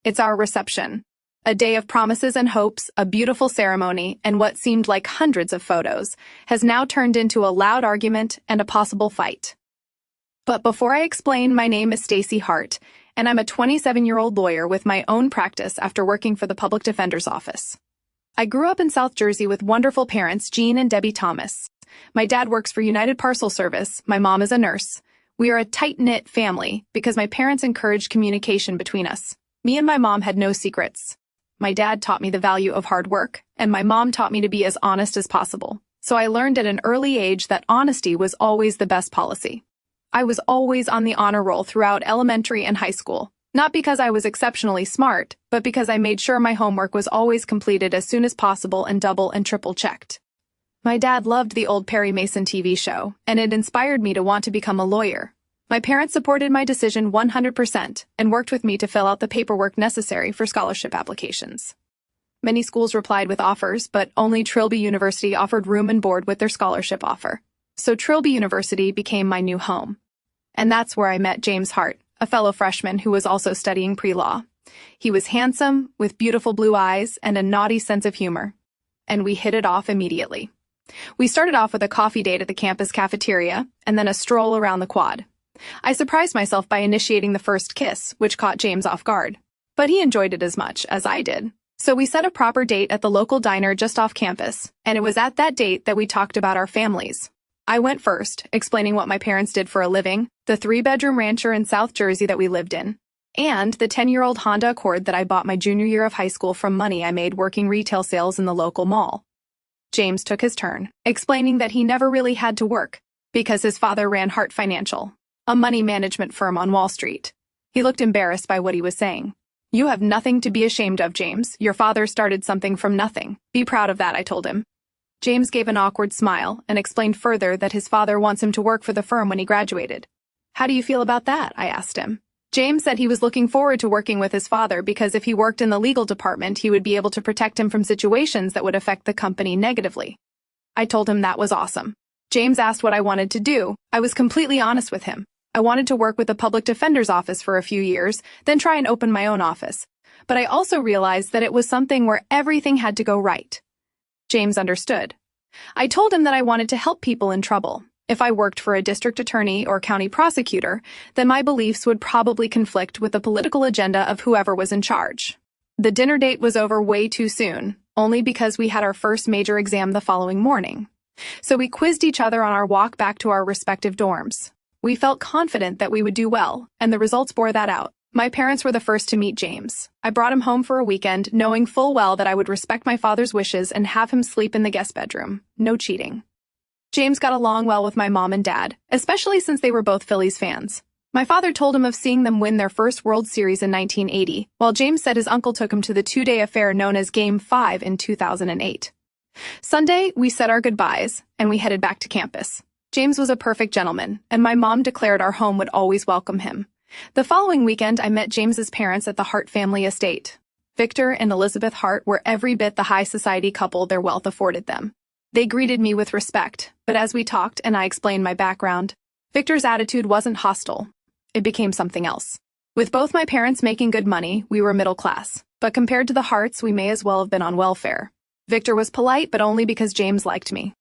It's our reception. A day of promises and hopes, a beautiful ceremony, and what seemed like hundreds of photos, has now turned into a loud argument and a possible fight. But before I explain, my name is Stacey Hart, and I'm a 27-year-old lawyer with my own practice after working for the Public Defender's Office. I grew up in South Jersey with wonderful parents, Jean and Debbie Thomas. My dad works for United Parcel Service, my mom is a nurse. We are a tight-knit family because my parents encouraged communication between us. Me and my mom had no secrets. My dad taught me the value of hard work, and my mom taught me to be as honest as possible. So I learned at an early age that honesty was always the best policy. I was always on the honor roll throughout elementary and high school, not because I was exceptionally smart, but because I made sure my homework was always completed as soon as possible and double and triple checked. My dad loved the old Perry Mason TV show, and it inspired me to want to become a lawyer. My parents supported my decision 100% and worked with me to fill out the paperwork necessary for scholarship applications. Many schools replied with offers, but only Trilby University offered room and board with their scholarship offer. So Trilby University became my new home. And that's where I met James Hart, a fellow freshman who was also studying pre-law. He was handsome, with beautiful blue eyes and a naughty sense of humor. And we hit it off immediately. We started off with a coffee date at the campus cafeteria, and then a stroll around the quad. I surprised myself by initiating the first kiss, which caught James off guard. But he enjoyed it as much as I did. So we set a proper date at the local diner just off campus, and it was at that date that we talked about our families. I went first, explaining what my parents did for a living, the 3-bedroom rancher in South Jersey that we lived in, and the 10-year-old Honda Accord that I bought my junior year of high school from money I made working retail sales in the local mall. James took his turn, explaining that he never really had to work because his father ran Hart Financial, a money management firm on Wall Street. He looked embarrassed by what he was saying. "You have nothing to be ashamed of, James. Your father started something from nothing. Be proud of that," I told him. James gave an awkward smile and explained further that his father wants him to work for the firm when he graduated. "How do you feel about that?" I asked him. James said he was looking forward to working with his father because if he worked in the legal department, he would be able to protect him from situations that would affect the company negatively. I told him that was awesome. James asked what I wanted to do. I was completely honest with him. I wanted to work with the Public Defender's Office for a few years, then try and open my own office. But I also realized that it was something where everything had to go right. James understood. I told him that I wanted to help people in trouble. If I worked for a district attorney or county prosecutor, then my beliefs would probably conflict with the political agenda of whoever was in charge. The dinner date was over way too soon, only because we had our first major exam the following morning. So we quizzed each other on our walk back to our respective dorms. We felt confident that we would do well, and the results bore that out. My parents were the first to meet James. I brought him home for a weekend, knowing full well that I would respect my father's wishes and have him sleep in the guest bedroom. No cheating. James got along well with my mom and dad, especially since they were both Phillies fans. My father told him of seeing them win their first World Series in 1980, while James said his uncle took him to the 2-day affair known as Game 5 in 2008. Sunday, we said our goodbyes, and we headed back to campus. James was a perfect gentleman, and my mom declared our home would always welcome him. The following weekend, I met James's parents at the Hart family estate. Victor and Elizabeth Hart were every bit the high society couple their wealth afforded them. They greeted me with respect, but as we talked and I explained my background, Victor's attitude wasn't hostile. It became something else. With both my parents making good money, we were middle class, but compared to the Harts, we may as well have been on welfare. Victor was polite, but only because James liked me.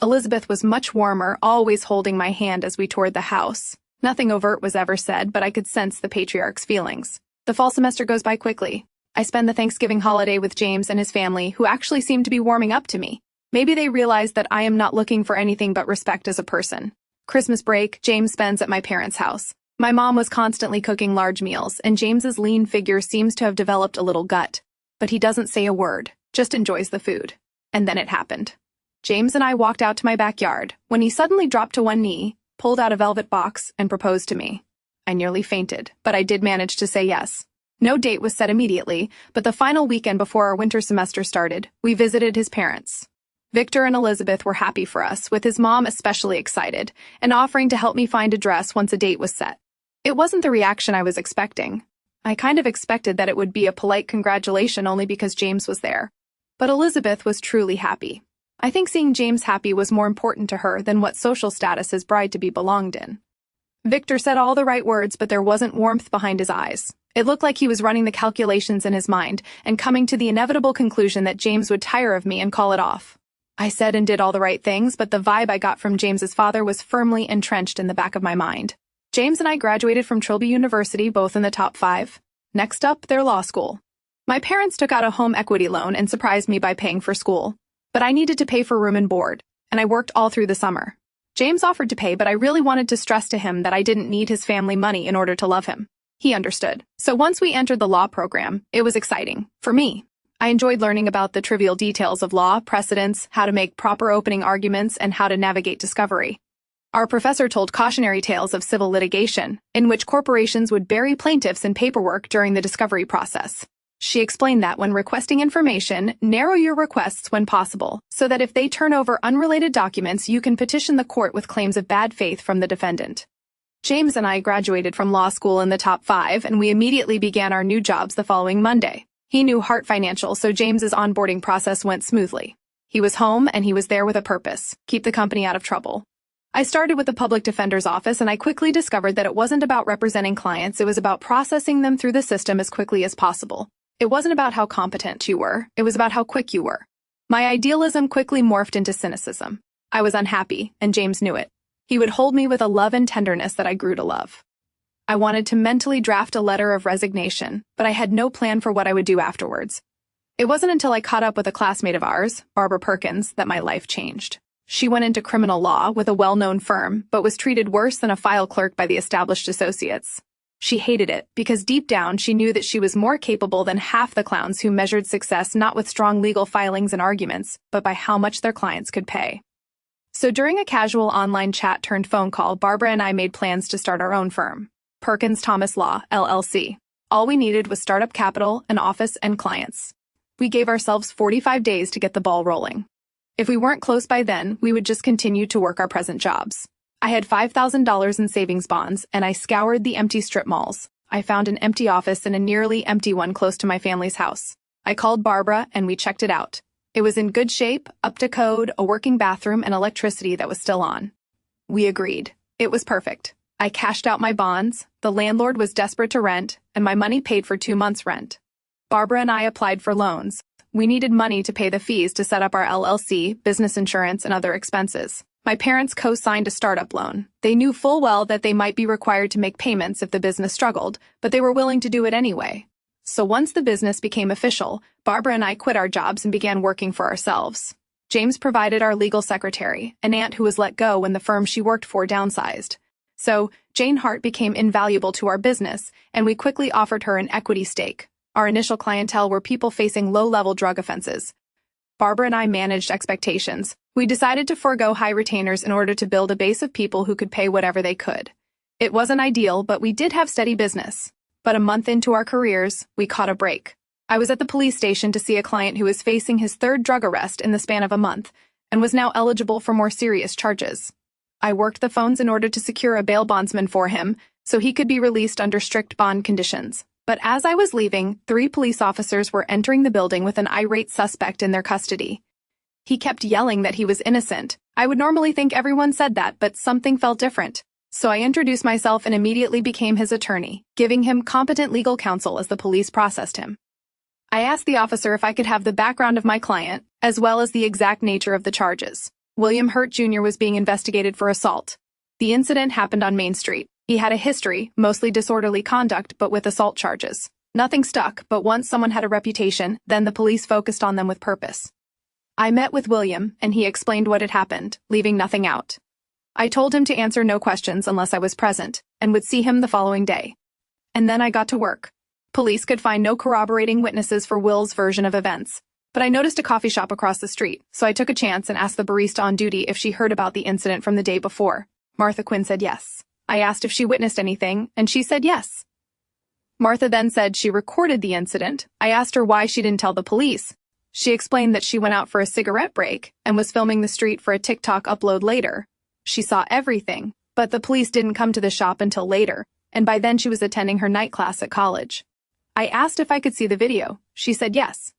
Elizabeth was much warmer, always holding my hand as we toured the house. Nothing overt was ever said, but I could sense the patriarch's feelings. The fall semester goes by quickly. I spend the Thanksgiving holiday with James and his family, who actually seem to be warming up to me. Maybe they realize that I am not looking for anything but respect as a person. Christmas break, James spends at my parents' house. My mom was constantly cooking large meals, and James's lean figure seems to have developed a little gut. But he doesn't say a word, just enjoys the food. And then it happened. James and I walked out to my backyard, when he suddenly dropped to one knee, pulled out a velvet box, and proposed to me. I nearly fainted, but I did manage to say yes. No date was set immediately, but the final weekend before our winter semester started, we visited his parents. Victor and Elizabeth were happy for us, with his mom especially excited, and offering to help me find a dress once a date was set. It wasn't the reaction I was expecting. I kind of expected that it would be a polite congratulation only because James was there. But Elizabeth was truly happy. I think seeing James happy was more important to her than what social status his bride-to-be belonged in. Victor said all the right words, but there wasn't warmth behind his eyes. It looked like he was running the calculations in his mind and coming to the inevitable conclusion that James would tire of me and call it off. I said and did all the right things, but the vibe I got from James's father was firmly entrenched in the back of my mind. James and I graduated from Trilby University, both in the top 5. Next up, their law school. My parents took out a home equity loan and surprised me by paying for school. But I needed to pay for room and board, and I worked all through the summer. James offered to pay, but I really wanted to stress to him that I didn't need his family money in order to love him. He understood. So once we entered the law program, it was exciting. For me, I enjoyed learning about the trivial details of law, precedents, how to make proper opening arguments, and how to navigate discovery. Our professor told cautionary tales of civil litigation, in which corporations would bury plaintiffs in paperwork during the discovery process. She explained that when requesting information, narrow your requests when possible, so that if they turn over unrelated documents, you can petition the court with claims of bad faith from the defendant. James and I graduated from law school in the top 5, and we immediately began our new jobs the following Monday. He knew Hart Financial, so James's onboarding process went smoothly. He was home, and he was there with a purpose: keep the company out of trouble. I started with the public defender's office, and I quickly discovered that it wasn't about representing clients, it was about processing them through the system as quickly as possible. It wasn't about how competent you were, it was about how quick you were. My idealism quickly morphed into cynicism. I was unhappy, and James knew it. He would hold me with a love and tenderness that I grew to love. I wanted to mentally draft a letter of resignation, but I had no plan for what I would do afterwards. It wasn't until I caught up with a classmate of ours, Barbara Perkins, that my life changed. She went into criminal law with a well-known firm, but was treated worse than a file clerk by the established associates. She hated it, because deep down she knew that she was more capable than half the clowns who measured success not with strong legal filings and arguments, but by how much their clients could pay. So during a casual online chat turned phone call, Barbara and I made plans to start our own firm, Perkins Thomas Law, LLC. All we needed was startup capital, an office, and clients. We gave ourselves 45 days to get the ball rolling. If we weren't close by then, we would just continue to work our present jobs. I had $5,000 in savings bonds, and I scoured the empty strip malls. I found an empty office and a nearly empty one close to my family's house. I called Barbara, and we checked it out. It was in good shape, up to code, a working bathroom, and electricity that was still on. We agreed. It was perfect. I cashed out my bonds, the landlord was desperate to rent, and my money paid for 2 months' rent. Barbara and I applied for loans. We needed money to pay the fees to set up our LLC, business insurance, and other expenses. My parents co-signed a startup loan. They knew full well that they might be required to make payments if the business struggled, but they were willing to do it anyway. So once the business became official, Barbara and I quit our jobs and began working for ourselves. James provided our legal secretary, an aunt who was let go when the firm she worked for downsized. So Jane Hart became invaluable to our business, and we quickly offered her an equity stake. Our initial clientele were people facing low-level drug offenses. Barbara and I managed expectations. We decided to forego high retainers in order to build a base of people who could pay whatever they could. It wasn't ideal, but we did have steady business. But a month into our careers, we caught a break. I was at the police station to see a client who was facing his 3rd drug arrest in the span of a month and was now eligible for more serious charges. I worked the phones in order to secure a bail bondsman for him so he could be released under strict bond conditions. But as I was leaving, 3 police officers were entering the building with an irate suspect in their custody. He kept yelling that he was innocent. I would normally think everyone said that, but something felt different. So I introduced myself and immediately became his attorney, giving him competent legal counsel as the police processed him. I asked the officer if I could have the background of my client, as well as the exact nature of the charges. William Hurt Jr. was being investigated for assault. The incident happened on Main Street. He had a history, mostly disorderly conduct, but with assault charges. Nothing stuck, but once someone had a reputation, then the police focused on them with purpose. I met with William, and he explained what had happened, leaving nothing out. I told him to answer no questions unless I was present, and would see him the following day. And then I got to work. Police could find no corroborating witnesses for Will's version of events. But I noticed a coffee shop across the street, so I took a chance and asked the barista on duty if she heard about the incident from the day before. Martha Quinn said yes. I asked if she witnessed anything, and she said yes. Martha then said she recorded the incident. I asked her why she didn't tell the police. She explained that she went out for a cigarette break and was filming the street for a TikTok upload later. She saw everything, but the police didn't come to the shop until later, and by then she was attending her night class at college. I asked if I could see the video. She said yes.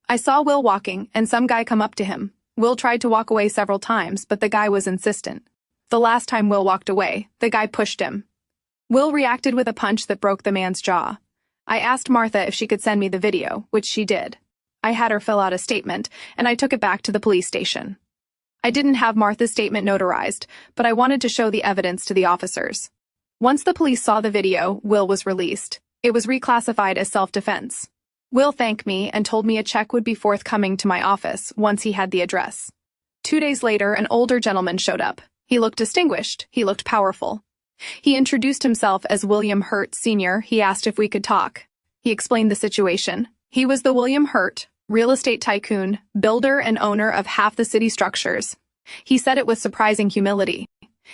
I saw Will walking, and some guy come up to him. Will tried to walk away several times, but the guy was insistent. The last time Will walked away, the guy pushed him. Will reacted with a punch that broke the man's jaw. I asked Martha if she could send me the video, which she did. I had her fill out a statement, and I took it back to the police station. I didn't have Martha's statement notarized, but I wanted to show the evidence to the officers. Once the police saw the video, Will was released. It was reclassified as self-defense. Will thanked me and told me a check would be forthcoming to my office once he had the address. 2 days later, an older gentleman showed up. He looked distinguished. He looked powerful. He introduced himself as William Hurt, Sr. He asked if we could talk. He explained the situation. He was the William Hurt, real estate tycoon, builder and owner of half the city structures. He said it with surprising humility.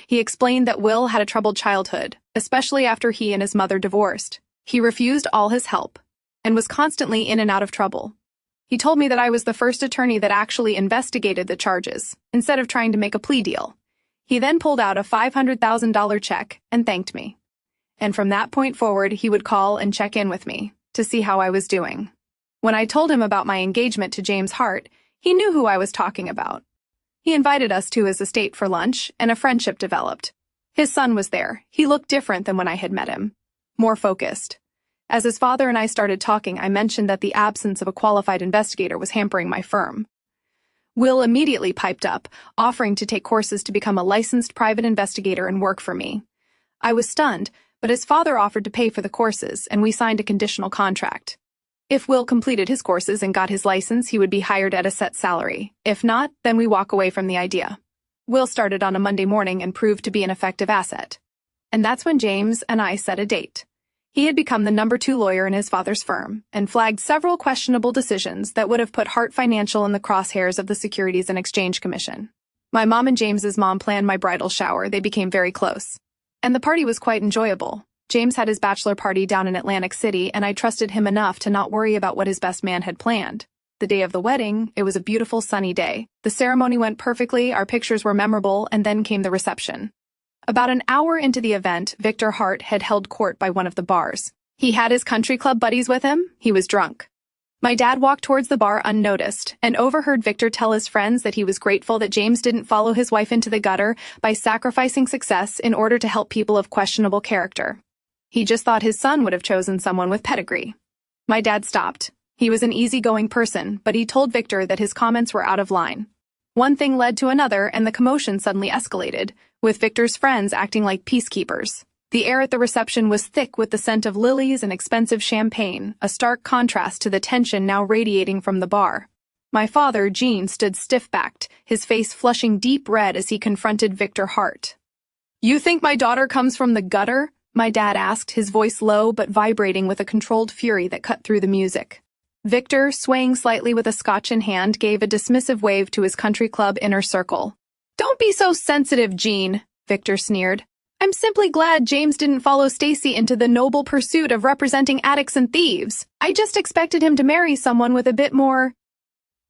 He explained that Will had a troubled childhood, especially after he and his mother divorced. He refused all his help and was constantly in and out of trouble. He told me that I was the first attorney that actually investigated the charges, instead of trying to make a plea deal. He then pulled out a $500,000 check and thanked me. And from that point forward, he would call and check in with me to see how I was doing. When I told him about my engagement to James Hart, he knew who I was talking about. He invited us to his estate for lunch, and a friendship developed. His son was there. He looked different than when I had met him, more focused. As his father and I started talking, I mentioned that the absence of a qualified investigator was hampering my firm. Will immediately piped up, offering to take courses to become a licensed private investigator and work for me. I was stunned, but his father offered to pay for the courses, and we signed a conditional contract. If Will completed his courses and got his license, he would be hired at a set salary. If not, then we walk away from the idea. Will started on a Monday morning and proved to be an effective asset. And that's when James and I set a date. He had become the number 2 lawyer in his father's firm and flagged several questionable decisions that would have put Hart Financial in the crosshairs of the Securities and Exchange Commission. My mom and James's mom planned my bridal shower. They became very close. And the party was quite enjoyable. James had his bachelor party down in Atlantic City, and I trusted him enough to not worry about what his best man had planned. The day of the wedding, it was a beautiful sunny day. The ceremony went perfectly, our pictures were memorable, and then came the reception. About an hour into the event, Victor Hart had held court by one of the bars. He had his country club buddies with him. He was drunk. My dad walked towards the bar unnoticed and overheard Victor tell his friends that he was grateful that James didn't follow his wife into the gutter by sacrificing success in order to help people of questionable character. He just thought his son would have chosen someone with pedigree. My dad stopped. He was an easygoing person, but he told Victor that his comments were out of line. One thing led to another, and the commotion suddenly escalated, with Victor's friends acting like peacekeepers. The air at the reception was thick with the scent of lilies and expensive champagne, a stark contrast to the tension now radiating from the bar. My father, Gene, stood stiff-backed, his face flushing deep red as he confronted Victor Hart. "You think my daughter comes from the gutter?" my dad asked, his voice low but vibrating with a controlled fury that cut through the music. Victor, swaying slightly with a scotch in hand, gave a dismissive wave to his country club inner circle. "Don't be so sensitive, Gene," Victor sneered. "I'm simply glad James didn't follow Stacy into the noble pursuit of representing addicts and thieves. I just expected him to marry someone with a bit more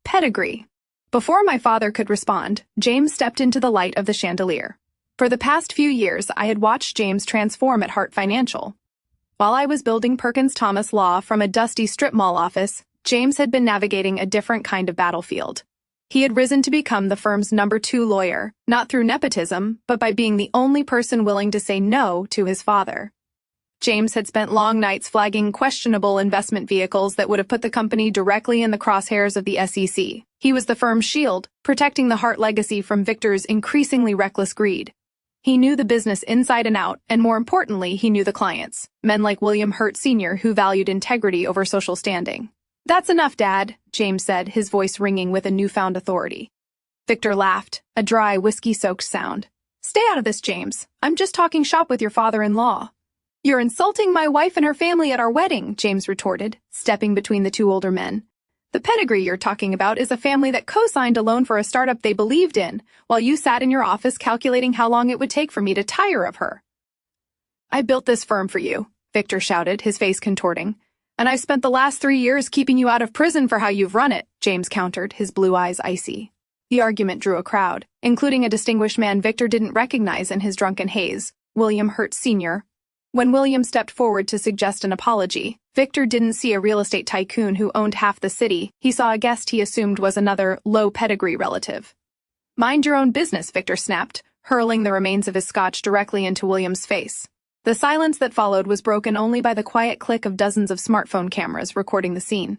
pedigree." Before my father could respond, James stepped into the light of the chandelier. For the past few years, I had watched James transform at Hart Financial. While I was building Perkins Thomas Law from a dusty strip mall office, James had been navigating a different kind of battlefield. He had risen to become the firm's number 2 lawyer, not through nepotism, but by being the only person willing to say no to his father. James had spent long nights flagging questionable investment vehicles that would have put the company directly in the crosshairs of the SEC. He was the firm's shield, protecting the Hart legacy from Victor's increasingly reckless greed. He knew the business inside and out, and more importantly, he knew the clients, men like William Hurt Sr. who valued integrity over social standing. "That's enough, Dad," James said, his voice ringing with a newfound authority. Victor laughed, a dry, whiskey-soaked sound. "Stay out of this, James. I'm just talking shop with your father-in-law." "You're insulting my wife and her family at our wedding," James retorted, stepping between the 2 older men. "The pedigree you're talking about is a family that co-signed a loan for a startup they believed in, while you sat in your office calculating how long it would take for me to tire of her." "I built this firm for you," Victor shouted, his face contorting. "And I've spent the last 3 years keeping you out of prison for how you've run it," James countered, his blue eyes icy. The argument drew a crowd, including a distinguished man Victor didn't recognize in his drunken haze, William Hurt Sr. When William stepped forward to suggest an apology, Victor didn't see a real estate tycoon who owned half the city. He saw a guest he assumed was another low-pedigree relative. "Mind your own business," Victor snapped, hurling the remains of his scotch directly into William's face. The silence that followed was broken only by the quiet click of dozens of smartphone cameras recording the scene.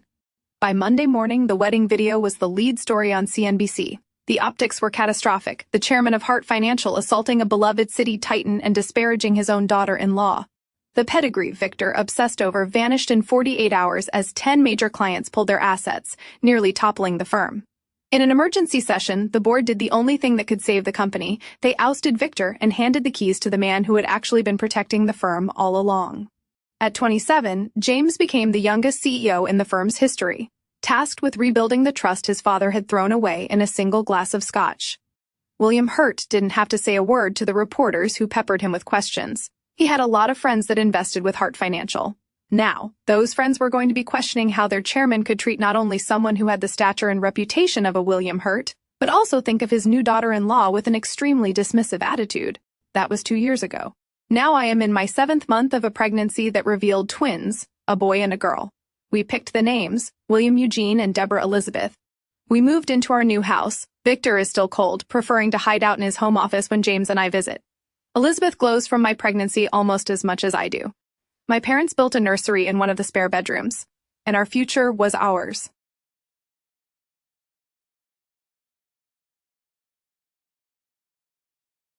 By Monday morning, the wedding video was the lead story on CNBC. The optics were catastrophic, the chairman of Hart Financial assaulting a beloved city titan and disparaging his own daughter-in-law. The Pedigree Victor obsessed over vanished in 48 hours as 10 major clients pulled their assets, nearly toppling the firm. In an emergency session, the board did the only thing that could save the company. They ousted Victor and handed the keys to the man who had actually been protecting the firm all along. At 27, James became the youngest CEO in the firm's history, tasked with rebuilding the trust his father had thrown away in a single glass of scotch. William Hurt didn't have to say a word to the reporters who peppered him with questions. He had a lot of friends that invested with Hart Financial. Now, those friends were going to be questioning how their chairman could treat not only someone who had the stature and reputation of a William Hurt, but also think of his new daughter-in-law with an extremely dismissive attitude. That was 2 years ago. Now I am in my 7th month of a pregnancy that revealed twins, a boy and a girl. We picked the names, William Eugene and Deborah Elizabeth. We moved into our new house. Victor is still cold, preferring to hide out in his home office when James and I visit. Elizabeth glows from my pregnancy almost as much as I do. My parents built a nursery in one of the spare bedrooms, and our future was ours.